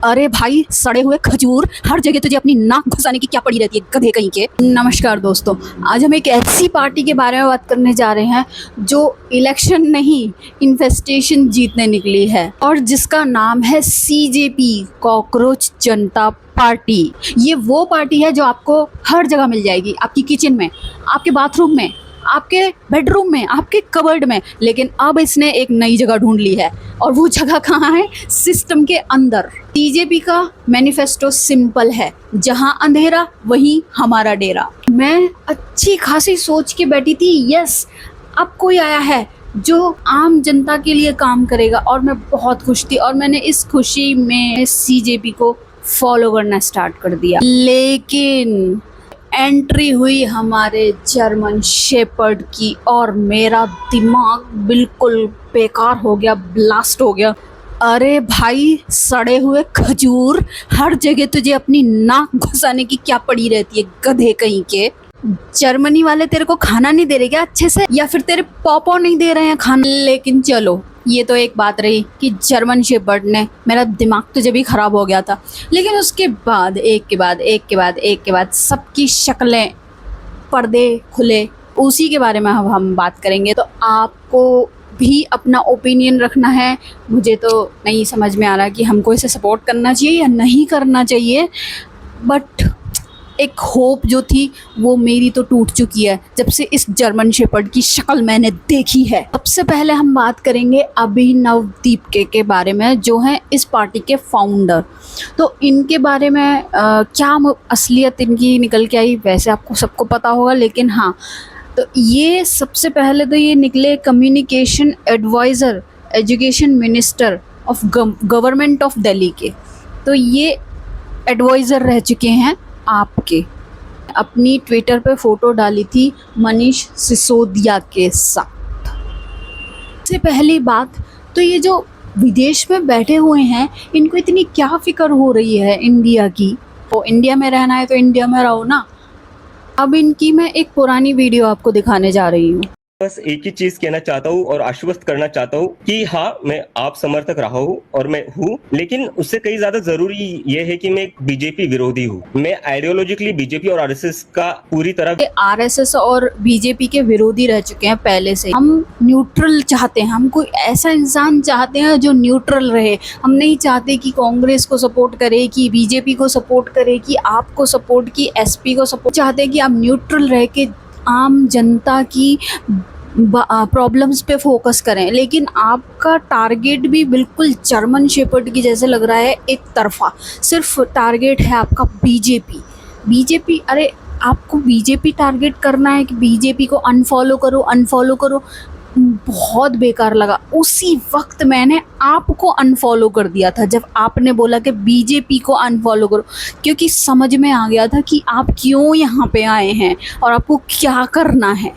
अरे भाई सड़े हुए खजूर, हर जगह तुझे अपनी नाक घुसाने की क्या पड़ी रहती है, गधे कहीं के। नमस्कार दोस्तों, आज हम एक ऐसी पार्टी के बारे में बात करने जा रहे हैं जो इलेक्शन नहीं इन्फेस्टेशन जीतने निकली है और जिसका नाम है सीजेपी, कॉकरोच जनता पार्टी। ये वो पार्टी है जो आपको हर जगह मिल जाएगी, आपकी किचन में, आपके बाथरूम में, आपके बेडरूम में, आपके कबर्ड में। लेकिन अब इसने एक नई जगह ढूंढ ली है और वो जगह कहाँ है? सिस्टम के अंदर। बीजेपी का मैनिफेस्टो सिंपल है, जहां अंधेरा वहीं हमारा डेरा। मैं अच्छी खासी सोच के बैठी थी, यस अब कोई आया है जो आम जनता के लिए काम करेगा, और मैं बहुत खुश थी और मैंने इस खुशी में सीजेपी को फॉलो करना स्टार्ट कर दिया। लेकिन एंट्री हुई हमारे जर्मन शेपर्ड की और मेरा दिमाग बिल्कुल बेकार हो गया, ब्लास्ट हो गया। अरे भाई सड़े हुए खजूर, हर जगह तुझे अपनी नाक घुसाने की क्या पड़ी रहती है, गधे कहीं के। जर्मनी वाले तेरे को खाना नहीं दे रहे क्या अच्छे से, या फिर तेरे पॉपो नहीं दे रहे हैं खाना? लेकिन चलो ये तो एक बात रही कि जर्मन शेपर्ड ने मेरा दिमाग तो जब भी ख़राब हो गया था, लेकिन उसके बाद एक के बाद सबकी शक्लें, पर्दे खुले, उसी के बारे में हम बात करेंगे। तो आपको भी अपना ओपिनियन रखना है। मुझे तो नहीं समझ में आ रहा कि हमको इसे सपोर्ट करना चाहिए या नहीं करना चाहिए, बट एक होप जो थी वो मेरी तो टूट चुकी है जब से इस जर्मन शेपर्ड की शक्ल मैंने देखी है। सबसे पहले हम बात करेंगे अभिनव दीपके के बारे में, जो हैं इस पार्टी के फाउंडर। तो इनके बारे में क्या असलियत इनकी निकल के आई वैसे आपको सबको पता होगा, लेकिन हाँ, तो ये सबसे पहले तो ये निकले communication adviser, education minister of government of Delhi के। तो ये एडवाइज़र रह चुके हैं आपके। अपनी ट्विटर पे फ़ोटो डाली थी मनीष सिसोदिया के साथ। सबसे पहली बात तो ये जो विदेश में बैठे हुए हैं, इनको इतनी क्या फ़िक्र हो रही है इंडिया की? तो इंडिया में रहना है तो इंडिया में रहो ना। अब इनकी मैं एक पुरानी वीडियो आपको दिखाने जा रही हूँ। बस एक ही चीज कहना चाहता हूँ और आश्वस्त करना चाहता हूँ कि हाँ, मैं आप समर्थक रहा हूँ और मैं हूँ, लेकिन उससे कई ज्यादा जरूरी ये है कि मैं एक बीजेपी विरोधी हूँ। मैं आइडियोलॉजिकली बीजेपी और आरएसएस का पूरी तरह आरएसएस और बीजेपी के विरोधी रह चुके हैं पहले से। हम न्यूट्रल चाहते हैं, हम कोई ऐसा इंसान चाहते हैं जो न्यूट्रल रहे। हम नहीं चाहते कि कांग्रेस को सपोर्ट करे, कि बीजेपी को सपोर्ट करे, कि आपको सपोर्ट, की एसपी को सपोर्ट। चाहते हैं कि आप न्यूट्रल रह के आम जनता की प्रॉब्लम्स पे फोकस करें। लेकिन आपका टारगेट भी बिल्कुल जर्मन शेपर्ड की जैसे लग रहा है, एक तरफा। सिर्फ टारगेट है आपका बीजेपी। अरे आपको बीजेपी टारगेट करना है कि बीजेपी को अनफॉलो करो। बहुत बेकार लगा। उसी वक्त मैंने आपको अनफॉलो कर दिया था जब आपने बोला कि बीजेपी को अनफॉलो करो, क्योंकि समझ में आ गया था कि आप क्यों यहाँ पे आए हैं और आपको क्या करना है।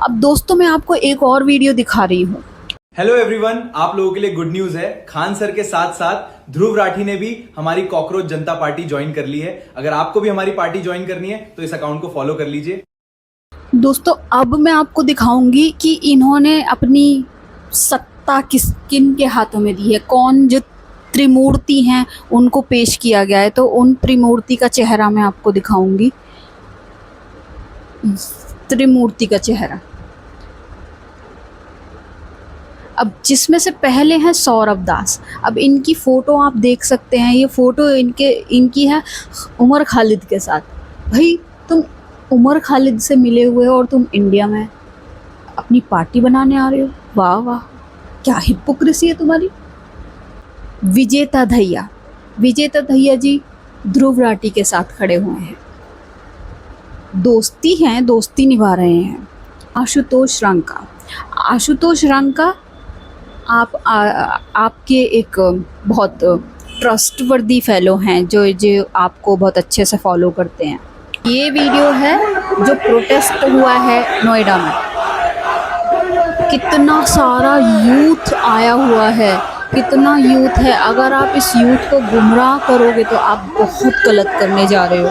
अब दोस्तों मैं आपको एक और वीडियो दिखा रही हूँ। हेलो एवरीवन, आप लोगों के लिए गुड न्यूज है। खान सर के साथ साथ ध्रुव राठी ने भी हमारी कॉकरोच जनता पार्टी ज्वाइन कर ली है। अगर आपको भी हमारी पार्टी ज्वाइन करनी है तो इस अकाउंट को फॉलो कर लीजिए। दोस्तों अब मैं आपको दिखाऊंगी कि इन्होंने अपनी सत्ता किन के हाथों में दी है। कौन जो त्रिमूर्ति हैं उनको पेश किया गया है, तो उन त्रिमूर्ति का चेहरा मैं आपको दिखाऊंगी। त्रिमूर्ति का चेहरा, अब जिसमें से पहले हैं सौरभ दास। अब इनकी फ़ोटो आप देख सकते हैं, ये फ़ोटो इनकी है उमर खालिद के साथ। भाई तुम उमर खालिद से मिले हुए हो और तुम इंडिया में अपनी पार्टी बनाने आ रहे हो, वाह वाह, क्या हिपोक्रेसी है तुम्हारी। विजेता दहिया जी ध्रुव राठी के साथ खड़े हुए हैं, दोस्ती निभा रहे हैं। आशुतोष रंका आपके एक बहुत ट्रस्टवर्दी फेलो हैं जो आपको बहुत अच्छे से फॉलो करते हैं। ये वीडियो है जो प्रोटेस्ट हुआ है नोएडा में। कितना सारा यूथ आया हुआ है, कितना यूथ है। अगर आप इस यूथ को गुमराह करोगे तो आप बहुत गलत करने जा रहे हो।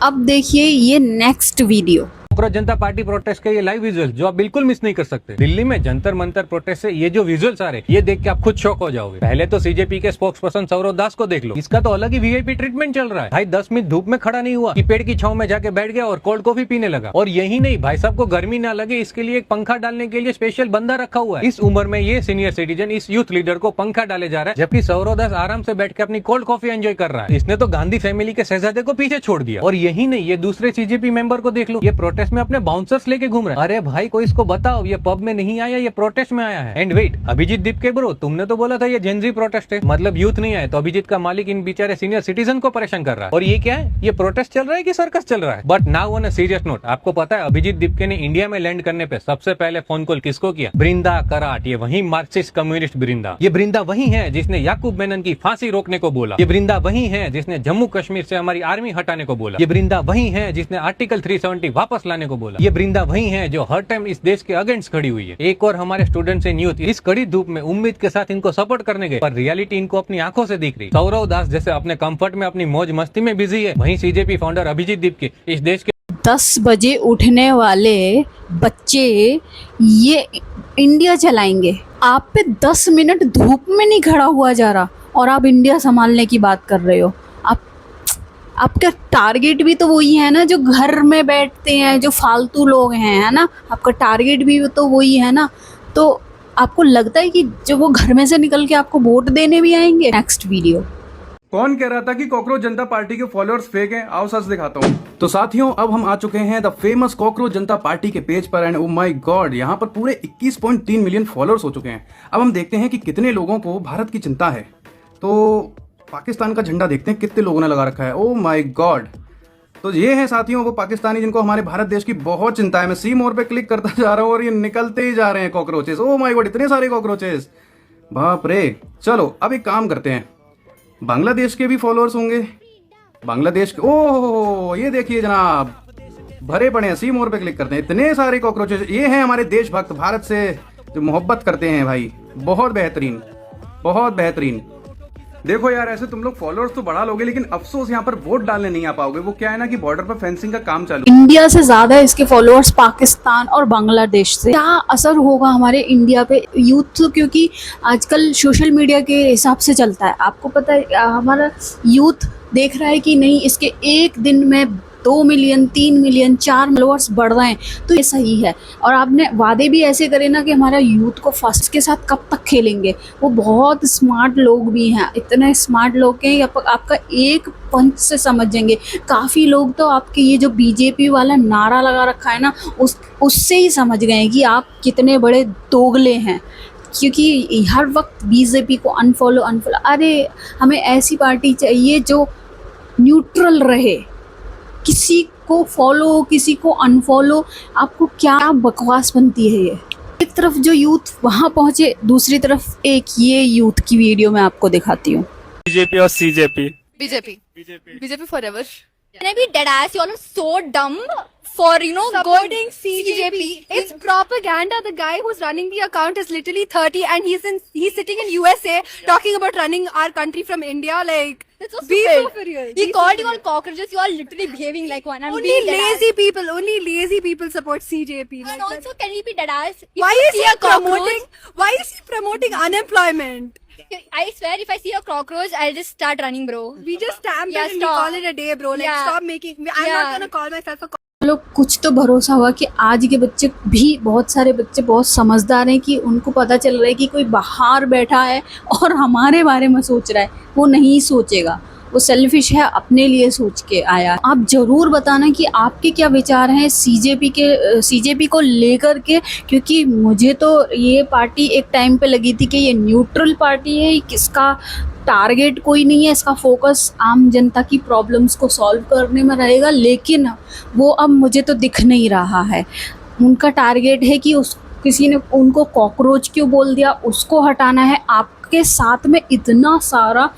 अब देखिए ये नेक्स्ट वीडियो। कॉकरोच जनता पार्टी प्रोटेस्ट के ये लाइव विजुअल जो आप बिल्कुल मिस नहीं कर सकते। दिल्ली में जंतर मंतर प्रोटेस्ट से ये जो विजुअल्स आ रहे, ये देख के आप खुद शॉक हो जाओगे। पहले तो सीजेपी के स्पोक्स पर्सन सौरव दास को देख लो, इसका तो अलग ही वीआईपी ट्रीटमेंट चल रहा है। भाई 10 मिनट धूप में खड़ा नहीं हुआ कि पेड़ की छांव में जाके बैठ गया और कोल्ड कॉफी पीने लगा। और यही नहीं, भाई साहब को गर्मी ना लगे इसके लिए एक पंखा डालने के लिए स्पेशल बंदा रखा हुआ है। इस उम्र में ये सीनियर सिटीजन इस यूथ लीडर को पंखा डाले जा रहा है, जबकि सौरव दास आराम से बैठ के अपनी कोल्ड कॉफी एंजॉय कर रहा है। इसने तो गांधी फैमिली के शहजादे को पीछे छोड़ दिया। और यही नहीं, ये दूसरे सीजेपी मेंबर को देख लो, ये प्रोटेस्ट में अपने बाउंसर्स लेके घूम रहा है। अरे भाई कोई इसको बताओ, ये पब में नहीं आया, ये प्रोटेस्ट में आया है। And wait, Abhijit Dipke bro, तुमने तो बोला था ये जेनजी प्रोटेस्ट है, मतलब यूथ नहीं आए, तो अभिजीत का मालिक इन बेचारे सीनियर सिटीजन को परेशान कर रहा है। और ये क्या है, ये प्रोटेस्ट चल रहा है कि सर्कस चल रहा है? But now on a serious note, आपको पता है अभिजीत दीपके ने इंडिया में लैंड करने पे सबसे पहले फोन कॉल किसको किया? बृंदा कराट। ये वही मार्क्सिस्ट कम्युनिस्ट बृंदा, ये बृंदा वही है जिसने याकूब मेनन की फांसी रोकने को बोला। ये बृंदा वही है जिसने जम्मू कश्मीर से हमारी आर्मी हटाने को बोला। ये बृंदा वही है जिसने आर्टिकल 370 वापस लाने को बोला। ये बृंदा वही है जो हर टाइम इस देश के अगेंस्ट खड़ी हुई है। एक और हमारे स्टूडेंट्स एंड यूथ इस कड़ी धूप में उम्मीद के साथ इनको सपोर्ट करने गए, पर रियलिटी इनको अपनी आंखों से दिख रही। सौरव दास जैसे अपने कंफर्ट में अपनी मौज मस्ती में बिजी है, वहीं सीजेपी फाउंडर अभिजीत दीपके इस देश के 10 बजे उठने वाले बच्चे ये इंडिया चलाएंगे। आप पे 10 मिनट धूप में नहीं खड़ा हुआ जा रहा और आप इंडिया संभालने की बात कर रहे हो। आपका टारगेट भी तो वही है ना, जो घर में बैठते हैं, जो फालतू लोग हैं, है ना। आपका टारगेट भी तो वही है ना। तो आपको लगता है कि जो वो घर में से निकल के आपको वोट देने भी आएंगे? Next video. कौन कह रहा था कि कॉकरोच जनता पार्टी के फॉलोअर्स फेक हैं? आओ सच दिखाता हूँ। तो साथियों, अब हम आ चुके हैं the famous cockroach Janata party के पेज पर एंड ओ माय गॉड, यहाँ पर पूरे 21.3 मिलियन फॉलोअर्स हो चुके हैं। अब हम देखते हैं कि कितने लोगों को भारत की चिंता है। तो पाकिस्तान का झंडा देखते हैं कितने लोगों ने लगा रखा है। ओ माय गॉड, तो ये है साथियों वो पाकिस्तानी जिनको हमारे भारत देश की बहुत चिंता है। मैं सी मोर पे क्लिक करता जा रहा हूँ और ये निकलते ही जा रहे हैं कॉकरोचेस। ओ माय गॉड, इतने सारे कॉकरोचेस, बाप रे। चलो अब एक काम करते हैं, बांग्लादेश के भी फॉलोअर्स होंगे। बांग्लादेश के, ओह ये देखिए जनाब, भरे पड़े हैं। सी मोर पे क्लिक करते हैं, इतने सारे कॉकरोचेस। ये हैं हमारे देशभक्त, भारत से जो मोहब्बत करते हैं भाई। बहुत बेहतरीन, बहुत बेहतरीन। देखो यार, ऐसे तुम लोग फॉलोअर्स तो बढ़ा लोगे, लेकिन अफसोस यहाँ पर वोट डालने नहीं आ पाओगे। वो क्या है ना कि बॉर्डर पर फेंसिंग का काम चालू। इंडिया से ज्यादा इसके फॉलोअर्स पाकिस्तान और बांग्लादेश से। क्या असर होगा हमारे इंडिया पे यूथ, क्योंकि आजकल सोशल मीडिया के हिसाब से चलता है। आपको पता है हमारा यूथ देख रहा है कि नहीं, इसके एक दिन में 2 मिलियन, 3 मिलियन, 4 फॉलोअर्स बढ़ रहे हैं, तो ये सही है। और आपने वादे भी ऐसे करे ना कि हमारा यूथ को फर्स्ट के साथ कब तक खेलेंगे। वो बहुत स्मार्ट लोग भी हैं, इतने स्मार्ट लोग हैं आपका एक पंच से समझ जाएंगे। काफ़ी लोग तो आपके ये जो बीजेपी वाला नारा लगा रखा है ना, उससे ही समझ गए हैं कि आप कितने बड़े दोगले हैं। क्योंकि हर वक्त बीजेपी को अनफॉलो। अरे हमें ऐसी पार्टी चाहिए जो न्यूट्रल रहे, किसी को फॉलो किसी को अनफॉलो। आपको क्या बकवास बनती है ये। एक तरफ जो यूथ वहाँ पहुँचे, दूसरी तरफ एक ये यूथ की वीडियो मैं आपको दिखाती हूँ। बीजेपी और CJP. BJP forever. Can I be dead ass? You all are so dumb for, supporting CJP. It's propaganda. The guy who's running the account is literally 30 and he's sitting in USA talking about running our country from India. Like, it's so stupid. He called you all cockroaches. You are literally behaving like one. Only lazy people support CJP. And also, can we be dead ass? Why is he promoting unemployment? I swear, if I see a cockroach, I'll just start running, bro. We just stamp it and we call it a day, bro. Like, stop making. I'm not gonna call myself a. लोग कुछ तो भरोसा हुआ कि आज के बच्चे भी, बहुत सारे बच्चे बहुत समझदार हैं कि उनको पता चल रहा है कि कोई बाहर बैठा है और हमारे बारे में सोच रहा है। वो नहीं सोचेगा, वो सेल्फिश है, अपने लिए सोच के आया। आप ज़रूर बताना कि आपके क्या विचार हैं सीजेपी को लेकर के, क्योंकि मुझे तो ये पार्टी एक टाइम पे लगी थी कि ये न्यूट्रल पार्टी है, किसका टारगेट कोई नहीं है, इसका फोकस आम जनता की प्रॉब्लम्स को सॉल्व करने में रहेगा। लेकिन वो अब मुझे तो दिख नहीं रहा है। उनका टारगेट है कि किसी ने उनको कॉकरोच क्यों बोल दिया, उसको हटाना है। आपके साथ में इतना सारा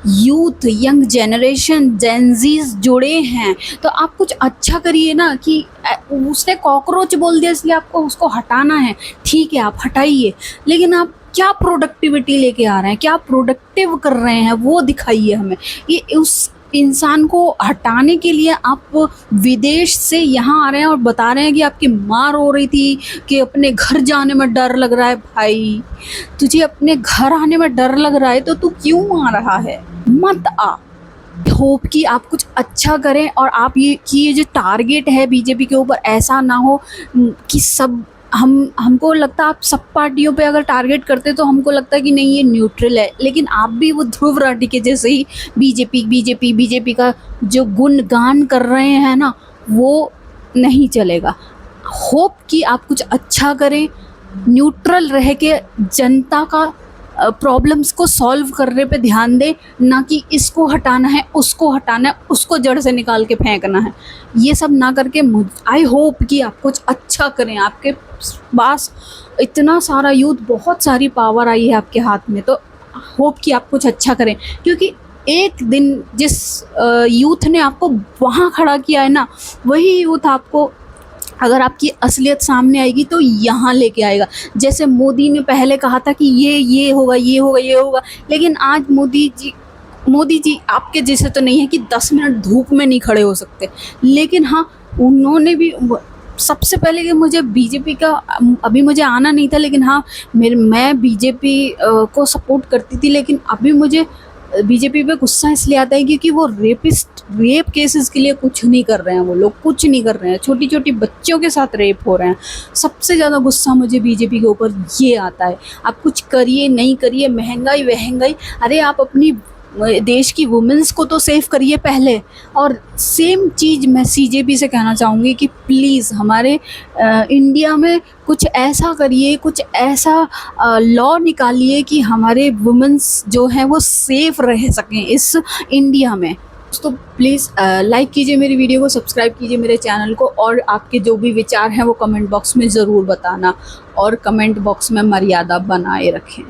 यूथ, यंग जनरेशन, जेनजीज जुड़े हैं, तो आप कुछ अच्छा करिए ना। कि उसने कॉकरोच बोल दिया इसलिए आपको उसको हटाना है, ठीक है आप हटाइए, लेकिन आप क्या प्रोडक्टिविटी लेके आ रहे हैं, क्या प्रोडक्टिव कर रहे हैं, वो दिखाइए हमें। ये इंसान को हटाने के लिए आप विदेश से यहाँ आ रहे हैं और बता रहे हैं कि आपकी माँ रो रही थी कि अपने घर जाने में डर लग रहा है। भाई तुझे अपने घर आने में डर लग रहा है तो तू क्यों आ रहा है? मत आ। होप कि आप कुछ अच्छा करें और आप ये जो टारगेट है बीजेपी के ऊपर, ऐसा ना हो कि सब हमको लगता है आप सब पार्टियों पे अगर टारगेट करते तो हमको लगता है कि नहीं ये न्यूट्रल है, लेकिन आप भी वो ध्रुव राठी के जैसे ही बीजेपी का जो गुणगान कर रहे हैं ना, वो नहीं चलेगा। होप कि आप कुछ अच्छा करें, न्यूट्रल रह के जनता का प्रॉब्लम्स को सॉल्व करने पे ध्यान दें, ना कि इसको हटाना है, उसको हटाना है, उसको जड़ से निकाल के फेंकना है। ये सब ना करके आई होप कि आप कुछ अच्छा करें। आपके पास इतना सारा यूथ, बहुत सारी पावर आई है आपके हाथ में, तो होप कि आप कुछ अच्छा करें, क्योंकि एक दिन जिस यूथ ने आपको वहाँ खड़ा किया है ना, वही यूथ आपको, अगर आपकी असलियत सामने आएगी तो यहाँ लेके आएगा। जैसे मोदी ने पहले कहा था कि ये होगा, ये होगा, ये होगा, लेकिन आज मोदी जी आपके जैसे तो नहीं है कि 10 मिनट धूप में नहीं खड़े हो सकते, लेकिन हाँ उन्होंने भी सबसे पहले कि मुझे बीजेपी का अभी मुझे आना नहीं था, लेकिन हाँ मैं बीजेपी को सपोर्ट करती थी, लेकिन अभी मुझे बीजेपी पे गुस्सा इसलिए आता है क्योंकि वो रेप केसेस के लिए कुछ नहीं कर रहे हैं। वो लोग कुछ नहीं कर रहे हैं, छोटी छोटी बच्चियों के साथ रेप हो रहे हैं। सबसे ज़्यादा गुस्सा मुझे बीजेपी के ऊपर ये आता है। आप कुछ करिए, नहीं करिए, महंगाई, अरे आप अपनी देश की वुमेन्स को तो सेव करिए पहले। और सेम चीज़ मैं सीजेपी से कहना चाहूँगी कि प्लीज़ हमारे इंडिया में कुछ ऐसा करिए, कुछ ऐसा लॉ निकालिए कि हमारे वुमेन्स जो हैं वो सेफ रह सकें इस इंडिया में। तो प्लीज़ लाइक कीजिए मेरी वीडियो को, सब्सक्राइब कीजिए मेरे चैनल को, और आपके जो भी विचार हैं वो कमेंट बॉक्स में ज़रूर बताना, और कमेंट बॉक्स में मर्यादा बनाए रखें।